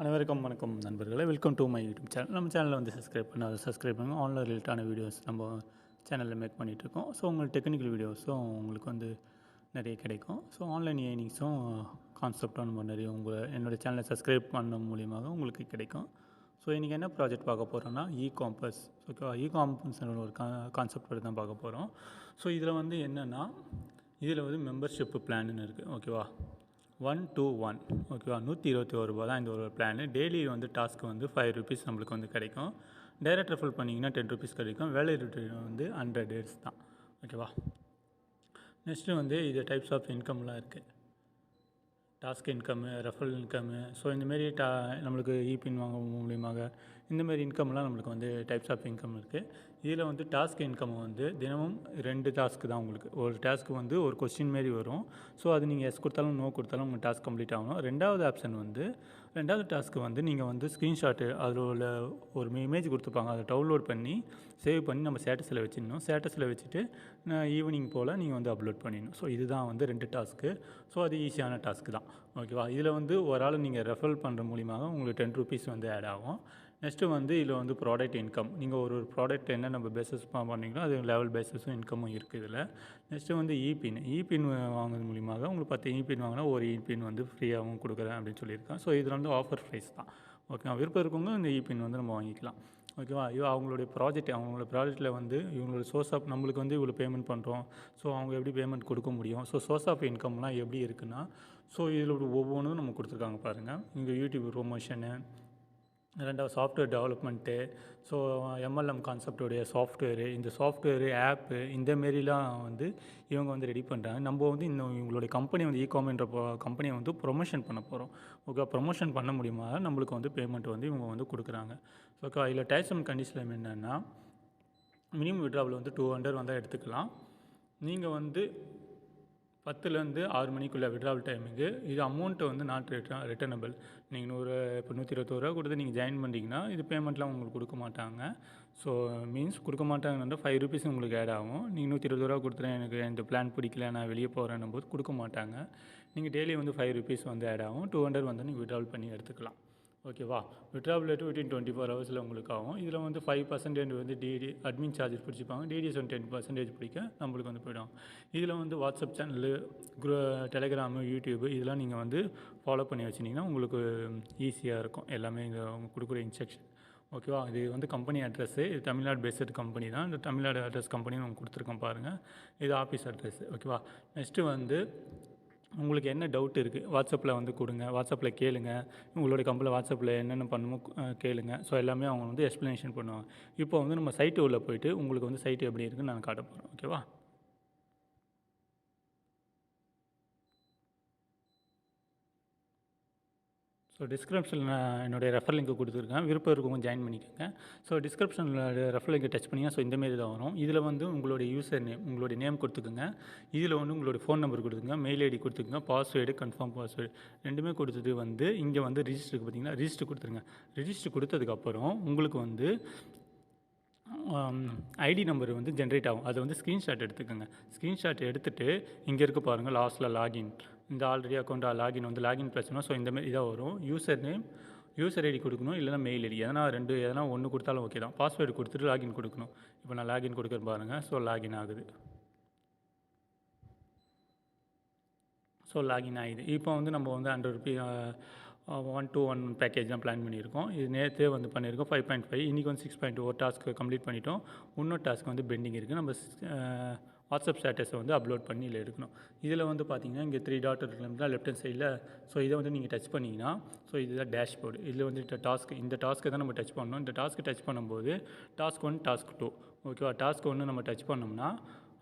அனைவருக்கும் வணக்கம் நண்பர்களே. Welcome to my YouTube channel. நம்ம சேனலில் வந்து சப்ஸ்கிரைப் பண்ணுங்கள். ஆன்லைன் ரிலேட்டான வீடியோஸ் நம்ம சேனலில் மேக் பண்ணிகிட்ருக்கோம். ஸோ உங்களுக்கு டெக்னிக்கல் வீடியோஸும் உங்களுக்கு வந்து நிறைய கிடைக்கும். ஸோ ஆன்லைன் ஏர்னிங்ஸும் கான்செப்டும் நம்ம நிறைய என்னோடய சேனலை சப்ஸ்கிரைப் பண்ண மூலியமாக உங்களுக்கு கிடைக்கும். ஸோ இன்றைக்கி என்ன ப்ராஜெக்ட் பார்க்க போகிறோன்னா இ-காமர்ஸ். ஓகேவா? இ-காமர்ஸ்னு ஒரு கான்செப்ட் பற்றி தான் பார்க்க போகிறோம். ஸோ இதில் வந்து என்னென்னா, இதில் வந்து மெம்பர்ஷிப்பு பிளான்னு இருக்குது. ஓகேவா? 1-to-1 ஓகேவா? 121 ரூபா தான் இந்த ஒரு பிளானு. டெய்லி வந்து டாஸ்க்கு வந்து 5 ருபீஸ் நம்மளுக்கு வந்து கிடைக்கும். டைரக்ட் ரெஃபர் பண்ணிங்கன்னா 10 ருபீஸ் கிடைக்கும். வேலை வந்து 100 டேஸ் தான். ஓகேவா? நெக்ஸ்ட்டு வந்து இது டைப்ஸ் ஆஃப் இன்கம்லாம் இருக்குது. Task income, referral income. So இந்தமாரி நம்மளுக்கு இபின் வாங்க மூலியமாக இந்தமாரி இன்கம்லாம் நம்மளுக்கு வந்து டைப்ஸ் ஆஃப் இன்கம் இருக்குது. இதில் வந்து டாஸ்க் இன்கம் வந்து தினமும் 2 டாஸ்க்கு தான் உங்களுக்கு. ஒரு டாஸ்க்கு வந்து ஒரு கொஸ்டின் மாரி வரும். ஸோ அது நீங்கள் எஸ் கொடுத்தாலும் நோ கொடுத்தாலும் உங்கள் டாஸ்க் கம்ப்ளீட் ஆகணும். ரெண்டாவது டாஸ்க்கு வந்து நீங்கள் வந்து ஸ்க்ரீன்ஷாட்டு அதில் உள்ள ஒரு இமேஜ் கொடுத்துருப்பாங்க. அதை டவுன்லோட் பண்ணி சேவ் பண்ணி நம்ம ஸ்டேட்டஸில் வச்சிடணும். ஸ்டேட்டஸில் வச்சுட்டு ஈவினிங் போல் நீங்கள் வந்து அப்லோட் பண்ணிடணும். ஸோ இதுதான் வந்து 2 டாஸ்க்கு. ஸோ அது ஈஸியான டாஸ்க்கு தான். ஓகேவா? இதில் வந்து ஒரு ஆள் நீங்கள் ரெஃபரல் பண்ணுற மூலியமாக உங்களுக்கு 10 ருபீஸ் வந்து ஆட் ஆகும். நெக்ஸ்ட்டு வந்து இதில் வந்து ப்ராடக்ட் இன்கம். நீங்கள் ஒரு ப்ராடக்ட் என்ன நம்ம பேஸஸ் பண்ணிங்களோ அது லெவல் பேஸஸும் இன்கமும் இருக்குது இதில். நெக்ஸ்ட்டு வந்து இபின் வாங்குறது மூலியமாக உங்களுக்கு 10 இபின் வாங்கினா ஒரு இபின் வந்து ஃப்ரீயாகவும் கொடுக்குறேன் அப்படின்னு சொல்லியிருக்கேன். ஸோ இதில் வந்து ஆஃபர் ப்ரைஸ் தான். ஓகேவா? விருப்பம் இருக்கவங்க இந்த இபின் வந்து நம்ம வாங்கிக்கலாம். ஓகேவா? அவங்களோட ப்ராஜெக்ட்டில் வந்து இவங்களோட சோர்ஸ் ஆஃப் நம்மளுக்கு வந்து இவ்வளோ பேமெண்ட் பண்ணுறோம். ஸோ அவங்க எப்படி பேமெண்ட் கொடுக்க முடியும்? ஸோ சோர்ஸ் ஆஃப் இன்கம்லாம் எப்படி இருக்குன்னா, ஸோ இதில் ஒவ்வொன்றும் நம்ம கொடுத்துருக்காங்க பாருங்கள். இங்கே யூடியூப் ப்ரொமோஷனு, ரெண்டாவது சாஃப்ட்வேர் டெவலப்மெண்ட்டு, ஸோ எம்எல்எம் கான்செப்டோடைய சாஃப்ட்வேரு, இந்த சாஃப்ட்வேரு ஆப்பு இந்தமாரிலாம் வந்து இவங்க வந்து ரெடி பண்ணுறாங்க. நம்ம வந்து இவங்களுடைய கம்பெனி வந்து இ-காமர்ஸ்ன்ற கம்பெனியை வந்து ப்ரொமோஷன் பண்ண போகிறோம். ஓகே, ப்ரொமோஷன் பண்ண முடியுமா நம்மளுக்கு வந்து பேமெண்ட் வந்து இவங்க வந்து கொடுக்குறாங்க. ஓகே, இதில் டேர்ம்ஸ் அண்ட் கண்டிஷன் என்னென்னா, மினிமம் விட்ராவல் வந்து 200 வந்தால் எடுத்துக்கலாம். நீங்கள் வந்து 10லேருந்து 6 மணிக்குள்ளே விட்ராவல் டைமிங்கு. இது அமௌண்ட்டு வந்து நாட் ரிட்டர்னபிள். நீங்கள் இப்போ 121 ரூபா கொடுத்து நீங்கள் ஜாயின் பண்ணிட்டீங்கன்னா இது பேமெண்ட்லாம் உங்களுக்கு கொடுக்க மாட்டாங்க. ஸோ மீன்ஸ் கொடுக்க மாட்டாங்கன்னா 5 ருபீஸ் உங்களுக்கு ஆட் ஆகும். நீங்கள் 120 ரூபா கொடுத்துறேன், எனக்கு இந்த பிளான் பிடிக்கல, நான் வெளியே போகிறேன்னும் போது கொடுக்க மாட்டாங்க. நீங்கள் டெய்லி வந்து 5 ருபீஸ் வந்து ஆட் ஆகும். 200 வந்து நீங்கள் விட்ராவல் பண்ணி எடுத்துக்கலாம். ஓகேவா? விட்ராவல் ரேட்டு வித்தின் 24 ஹவர்ஸில் உங்களுக்கு ஆகும். இதில் வந்து 5% வந்து டிடி அட்மின் சார்ஜஸ் பிடிச்சிப்பாங்க. டிடிஎஸ் வந்து 10% பிடிக்க நம்மளுக்கு வந்து போய்டும். இதில் வந்து வாட்ஸ்அப் சேனலு, டெலகிராமு, யூடியூபு இதெல்லாம் நீங்கள் வந்து ஃபாலோ பண்ணி வச்சிங்கன்னா உங்களுக்கு ஈஸியாக இருக்கும். எல்லாமே இந்த அவங்க கொடுக்குற இன்ஸ்ட்ரக்ஷன். ஓகேவா? இது வந்து கம்பெனி அட்ரஸ்ஸு. இது தமிழ்நாடு பேஸ்டு கம்பெனி தான். இந்த தமிழ்நாடு அட்ரஸ் கம்பெனி நம்ம கொடுத்துருக்கோம் பாருங்கள். இது ஆஃபீஸ் அட்ரஸ்ஸு. ஓகேவா? நெக்ஸ்ட்டு வந்து உங்களுக்கு என்ன டவுட் இருக்குது வாட்ஸ்அப்பில் வந்து கொடுங்க. வாட்ஸ்அப்பில் கேளுங்க. உங்களுடைய கம்பெனியில் வாட்ஸ்அப்பில் என்னென்ன பண்ணணுமோ கேளுங்க. ஸோ எல்லாமே அவங்க வந்து எக்ஸ்ப்ளனேஷன் பண்ணுவாங்க. இப்போ வந்து நம்ம சைட்டு உள்ளே போய்ட்டு உங்களுக்கு வந்து சைட்டு எப்படி இருக்குன்னு நான் காட்ட போகிறேன். ஓகேவா? ஸோ டிஸ்கிரிப்ஷனில் நான் என்னுடைய ரெஃபர் லிங்க் கொடுத்துருக்கேன். விருப்பம் இருக்கவங்க ஜாயின் பண்ணிக்கோங்க. ஸோ டிஸ்கிரிப்ஷனில் ரெஃபர் லிங்கை டச் பண்ணிங்கன்னா ஸோ இந்தமாரி தான் வரும். இதில் வந்து உங்களுடைய யூசர் நேம், உங்களுடைய நேம் கொடுத்துக்குங்க. இதில் வந்து உங்களுடைய ஃபோன் நம்பர் கொடுத்துங்க, மெயில் ஐடி கொடுத்துக்குங்க, பாஸ்வேர்டு, கன்ஃபார்ம் பாஸ்வேர்டு ரெண்டுமே கொடுத்துட்டு வந்து இங்கே வந்து ரிஜிஸ்டருக்கு பார்த்தீங்கன்னா ரிஜிஸ்டர் கொடுத்துருங்க. ரிஜிஸ்டர் கொடுத்ததுக்கப்புறம் உங்களுக்கு வந்து ஐடி நம்பர் வந்து ஜென்ரேட் ஆகும். அதை வந்து ஸ்க்ரீன்ஷாட் எடுத்துக்கோங்க. ஸ்க்ரீன்ஷாட் எடுத்துகிட்டு இங்கே இருக்க பாருங்கள் லாஸ்ட்டில் லாகின். இந்த ஆல்ரெடி அக்கௌண்ட் லாகின் வந்து லாகின் பிரச்சனை. ஸோ இந்தமாரி இதாக வரும். யூசர் நேம், யூசர் ஐடி கொடுக்கணும், இல்லைனா மெயில் ஐடி எதனா ஒன்று கொடுத்தாலும் ஓகே தான். பாஸ்வேர்டு கொடுத்துட்டு லாகின் கொடுக்கணும். இப்போ நான் லாகின் கொடுக்குறேன் பாருங்கள். ஸோ லாகின் ஆகுது. ஸோ லாகின் ஆகிடுது. இப்போ வந்து நம்ம வந்து 100 ருபீ 1-to-1 பேக்கேஜ் தான் பிளான் பண்ணியிருக்கோம். இது நேற்றே வந்து பண்ணியிருக்கோம் 5.5. இன்றைக்கி வந்து 6.2 ஒரு டாஸ்க்கு கம்ப்ளீட் பண்ணிட்டோம். இன்னொரு டாஸ்க் வந்து பெண்டிங் இருக்குது. நம்ம வாட்ஸ்அப் ஸ்டேட்டஸை வந்து அப்லோட் பண்ணி இதில் எடுக்கணும். இதில் வந்து பார்த்தீங்கன்னா இங்கே 3 டாட் இருக்குங்களா லெஃப்ட் ஹேண்ட் சைடில். ஸோ இதை வந்து நீங்கள் டச் பண்ணிங்கன்னா ஸோ இதுதான் டேஷ்போர்டு. இதில் வந்து இந்த டாஸ்க்கை தான் நம்ம டச் பண்ணணும். இந்த டாஸ்க்கு டச் பண்ணும்போது டாஸ்க் 1, டாஸ்க் 2 ஓகேவா? டாஸ்க் 1 நம்ம டச் பண்ணோம்னா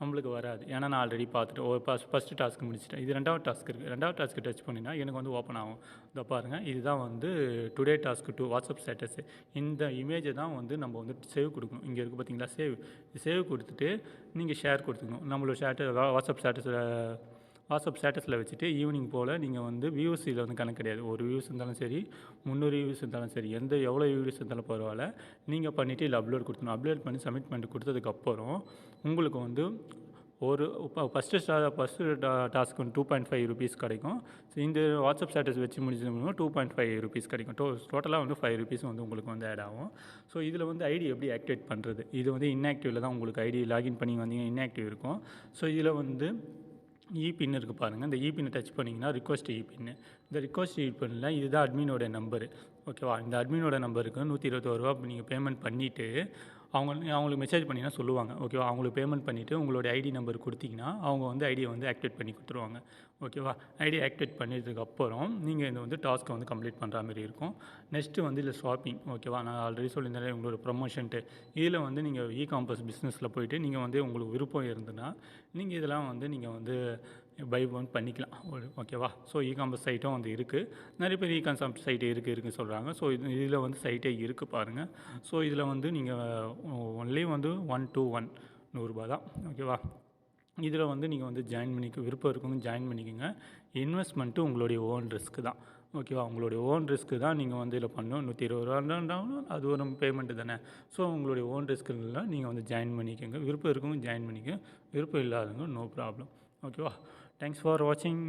நம்மளுக்கு வராது. ஏன்னா நான் ஆல்ரெடி பார்த்துட்டு ஒரு ஃபஸ்ட்டு டாஸ்க்கு முடிச்சிட்டேன். இது 2வது டாஸ்க் இருக்குது. 2வது டாஸ்க்கு டச் பண்ணினா எனக்கு வந்து ஓப்பன் ஆகும். இதை பாருங்கள், இதுதான் வந்து டுடே டாஸ்க் 2 வாட்ஸ்அப் ஸ்டேட்டஸு. இந்த இமேஜை தான் வந்து நம்ம வந்து சேவ் கொடுக்கணும். இங்கே இருக்குது பார்த்தீங்களா சேவ் கொடுத்துட்டு நீங்கள் ஷேர் கொடுத்துக்கணும். நம்மளோட வாட்ஸ்அப் ஸ்டேட்டஸில் வச்சுட்டு ஈவினிங் போல் நீங்கள் வந்து வியூஸ் இதில் வந்து கணக்கு கிடையாது. ஒரு வியூஸ் இருந்தாலும் சரி, 300 வியூஸ் இருந்தாலும் சரி, எவ்வளோ வியூஸ் இருந்தாலும் பரவாயில்ல, நீங்கள் பண்ணிவிட்டு இதில் அப்லோட் கொடுக்கணும். அப்லோட் பண்ணி சப்மிட் பண்ணிட்டு கொடுத்ததுக்கப்புறம் உங்களுக்கு வந்து இப்போ ஃபஸ்ட்டு டாஸ்க்கு வந்து 2.5 ருபீஸ் கிடைக்கும். ஸோ இந்த வாட்ஸ்அப் ஸ்டேட்டஸ் வச்சு முடிச்சதுக்கு 2.5 ருபீஸ் கிடைக்கும். டோட்டலாக வந்து 5 ருபீஸ் வந்து உங்களுக்கு வந்து ஆட் ஆகும். ஸோ இதில் வந்து ஐடி எப்படி ஆக்டிவேட் பண்ணுறது, இது வந்து இன்ஆக்டிவில் தான் உங்களுக்கு ஐடி லாகின் பண்ணி வந்தீங்கன்னா இன்ஆக்டிவ் இருக்கும். ஸோ இதில் வந்து இபின் இருக்குது பாருங்கள். இந்த இபின்னை டச் பண்ணிங்கன்னா ரிக்வஸ்ட் இபின்னு, இந்த ரிக்வஸ்ட் இபின்னில் இதுதான் அட்மினோட நம்பரு. ஓகேவா, இந்த அட்மினோட நம்பருக்கு 121 ரூபா நீங்கள் பேமெண்ட் பண்ணிவிட்டு அவங்களுக்கு மெசேஜ் பண்ணிங்கன்னா சொல்லுவாங்க. ஓகேவா, அவங்களுக்கு பேமெண்ட் பண்ணிவிட்டு உங்களுடைய ஐடி நம்பர் கொடுத்தீங்கன்னா அவங்க வந்து ஐடியை வந்து ஆக்டிவேட் பண்ணி கொடுத்துருவாங்க. ஓகேவா, ஐடி ஆக்டிவேட் பண்ணிட்டதுக்கப்புறம் நீங்கள் இந்த வந்து டாஸ்க்கை வந்து கம்ப்ளீட் பண்ணுற மாதிரி இருக்கும். நெக்ஸ்ட்டு வந்து இதில் ஷாப்பிங். ஓகேவா, நான் ஆல்ரெடி சொல்லியிருந்தேன் உங்களோட ப்ரொமோஷன்ட்டு. இதில் வந்து நீங்கள் இகாமர்ஸ் பிஸ்னஸில் போய்ட்டு நீங்கள் வந்து உங்களுக்கு விருப்பம் இருந்ததுன்னா நீங்கள் இதெல்லாம் வந்து நீங்கள் வந்து பை ஒன் பண்ணிக்கலாம். ஓகேவா, ஸோ இகாமர்ஸ் சைட்டும் வந்து இருக்குது. நிறைய பேர் இகாமர்ஸ் சைட்டு இருக்குன்னு சொல்கிறாங்க. ஸோ இதில் வந்து சைட்டே இருக்குது பாருங்கள். ஸோ இதில் வந்து நீங்கள் ஒன்லி வந்து 1 to 1 100 தான். ஓகேவா, இதில் வந்து நீங்கள் வந்து ஜாயின் பண்ணிக்க விருப்பம் இருக்கவங்க ஜாயின் பண்ணிக்கோங்க. இன்வெஸ்ட்மெண்ட்டு உங்களுடைய ஓன் ரிஸ்க்கு தான். ஓகேவா, உங்களுடைய ஓன் ரிஸ்க்கு தான் நீங்கள் வந்து இதில் பண்ணணும். 120 ரூபாண்டாலும் அது ஒரு பேமெண்ட்டு தானே. ஸோ உங்களுடைய ஓன் ரிஸ்க்குலாம் நீங்கள் வந்து ஜாயின் பண்ணிக்கோங்க. விருப்பம் இருக்கவங்க ஜாயின் பண்ணிக்கோங்க, விருப்பம் இல்லாதவங்க நோ ப்ராப்ளம். ஓகேவா, தேங்க்ஸ் ஃபார் வாட்சிங்.